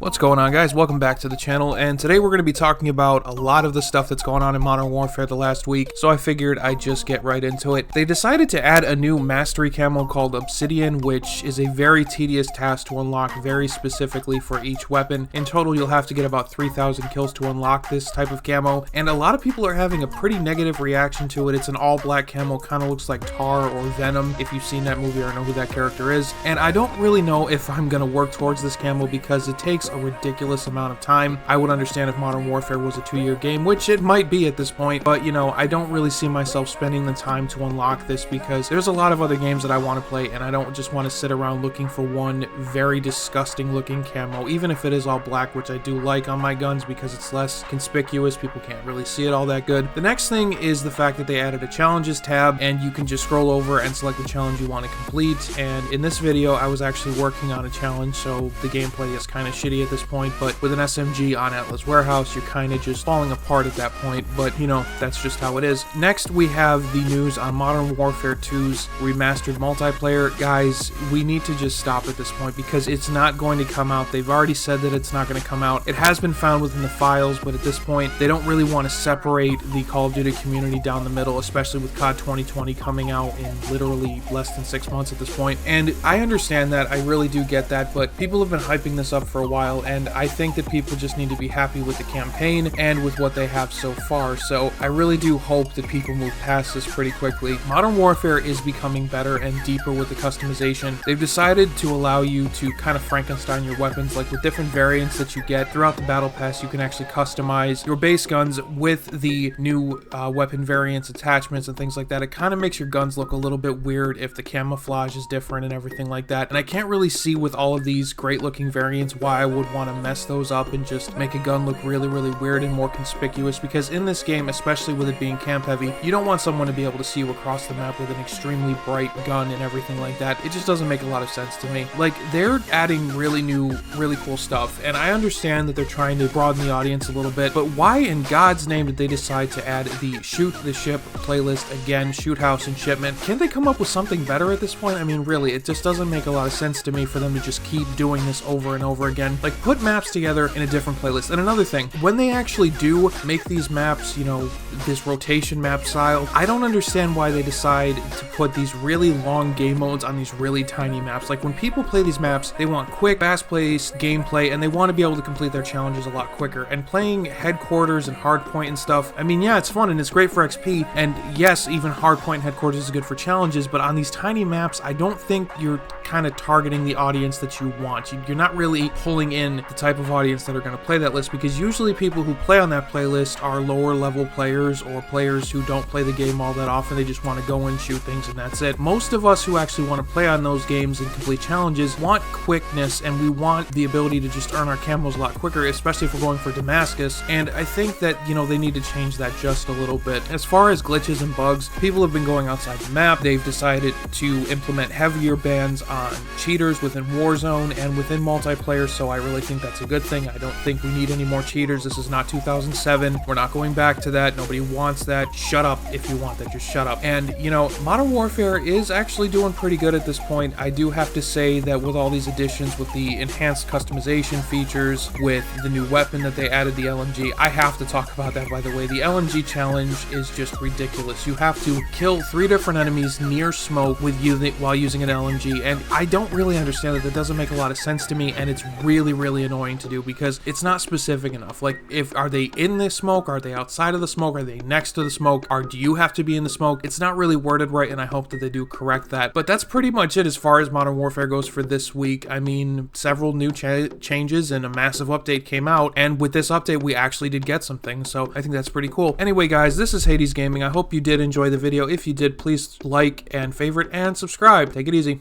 What's going on, guys? Welcome back to the channel, and today we're going to be talking about a lot of the stuff that's going on in Modern Warfare the last week, so I figured I'd just get right into it. They decided to add a new mastery camo called Obsidian, which is a very tedious task to unlock very specifically for each weapon. In total, you'll have to get about 3,000 kills to unlock this type of camo, and a lot of people are having a pretty negative reaction to it. It's an all-black camo, kind of looks like Tar or Venom, if you've seen that movie or know who that character is, and I don't really know if I'm going to work towards this camo because it takes a ridiculous amount of time. I would understand if Modern Warfare was a 2-year game, which it might be at this point, but you know, I don't really see myself spending the time to unlock this because there's a lot of other games that I want to play, and I don't just want to sit around looking for one very disgusting looking camo, even if it is all black, which I do like on my guns because it's less conspicuous. People can't really see it all that good. The next thing is the fact that they added a challenges tab, and you can just scroll over and select the challenge you want to complete. And in this video, I was actually working on a challenge, so the gameplay is kind of shitty at this point, but with an SMG on Atlas Warehouse, you're kind of just falling apart at that point, but you know, that's just how it is. Next, we have the news on Modern Warfare 2's remastered multiplayer. Guys, we need to just stop at this point because it's not going to come out. They've already said that it's not going to come out. It has been found within the files, but at this point, they don't really want to separate the Call of Duty community down the middle, especially with COD 2020 coming out in literally less than 6 months at this point. And I understand that, I really do get that, but people have been hyping this up for a while, and I think that people just need to be happy with the campaign and with what they have so far. So I really do hope that people move past this pretty quickly. Modern Warfare is becoming better and deeper with the customization. They've decided to allow you to kind of Frankenstein your weapons, like with different variants that you get throughout the battle pass. You can actually customize your base guns with the new weapon variants, attachments, and things like that. It kind of makes your guns look a little bit weird if the camouflage is different and everything like that. And I can't really see with all of these great looking variants why I would want to mess those up and just make a gun look really weird and more conspicuous, because in this game, especially with it being camp heavy, you don't want someone to be able to see you across the map with an extremely bright gun and everything like that. It just doesn't make a lot of sense to me. Like, they're adding really new, really cool stuff, and I understand that they're trying to broaden the audience a little bit, but why in God's name did they decide to add the Shoot the Ship playlist again, Shoot House and Shipment? Can't they come up with something better at this point? I mean, really, it just doesn't make a lot of sense to me for them to just keep doing this over and over again. Like, put maps together in a different playlist. And another thing, when they actually do make these maps, you know, this rotation map style, I don't understand why they decide to put these really long game modes on these really tiny maps. Like, when people play these maps, they want quick, fast-paced gameplay, and they want to be able to complete their challenges a lot quicker. And playing Headquarters and Hardpoint and stuff, I mean, yeah, it's fun and it's great for XP, and yes, even Hardpoint and Headquarters is good for challenges, but on these tiny maps, I don't think you're kind of targeting the audience that you want. You're not really pulling in the type of audience that are going to play that list, because usually people who play on that playlist are lower level players or players who don't play the game all that often. They just want to go and shoot things and that's it. Most of us who actually want to play on those games and complete challenges want quickness, and we want the ability to just earn our camos a lot quicker, especially if we're going for Damascus. And I think that, you know, they need to change that just a little bit. As far as glitches and bugs, people have been going outside the map. They've decided to implement heavier bans on cheaters within Warzone and within multiplayer, so I really think that's a good thing. I don't think we need any more cheaters. This is not 2007. We're not going back to that. Nobody wants that. Shut up if you want that. Just shut up. And, you know, Modern Warfare is actually doing pretty good at this point. I do have to say that with all these additions, with the enhanced customization features, with the new weapon that they added, the LMG, I have to talk about that, by the way. The LMG challenge is just ridiculous. You have to kill 3 different enemies near smoke while using an LMG, and I don't really understand that. That doesn't make a lot of sense to me, and it's really annoying to do because it's not specific enough. Like, are they in the smoke? Are they outside of the smoke? Are they next to the smoke? Or do you have to be in the smoke? It's not really worded right, and I hope that they do correct that. But that's pretty much it as far as Modern Warfare goes for this week. I mean, several new changes and a massive update came out, and with this update, we actually did get some things, so I think that's pretty cool. Anyway, guys, this is Hades Gaming. I hope you did enjoy the video. If you did, please like and favorite and subscribe. Take it easy.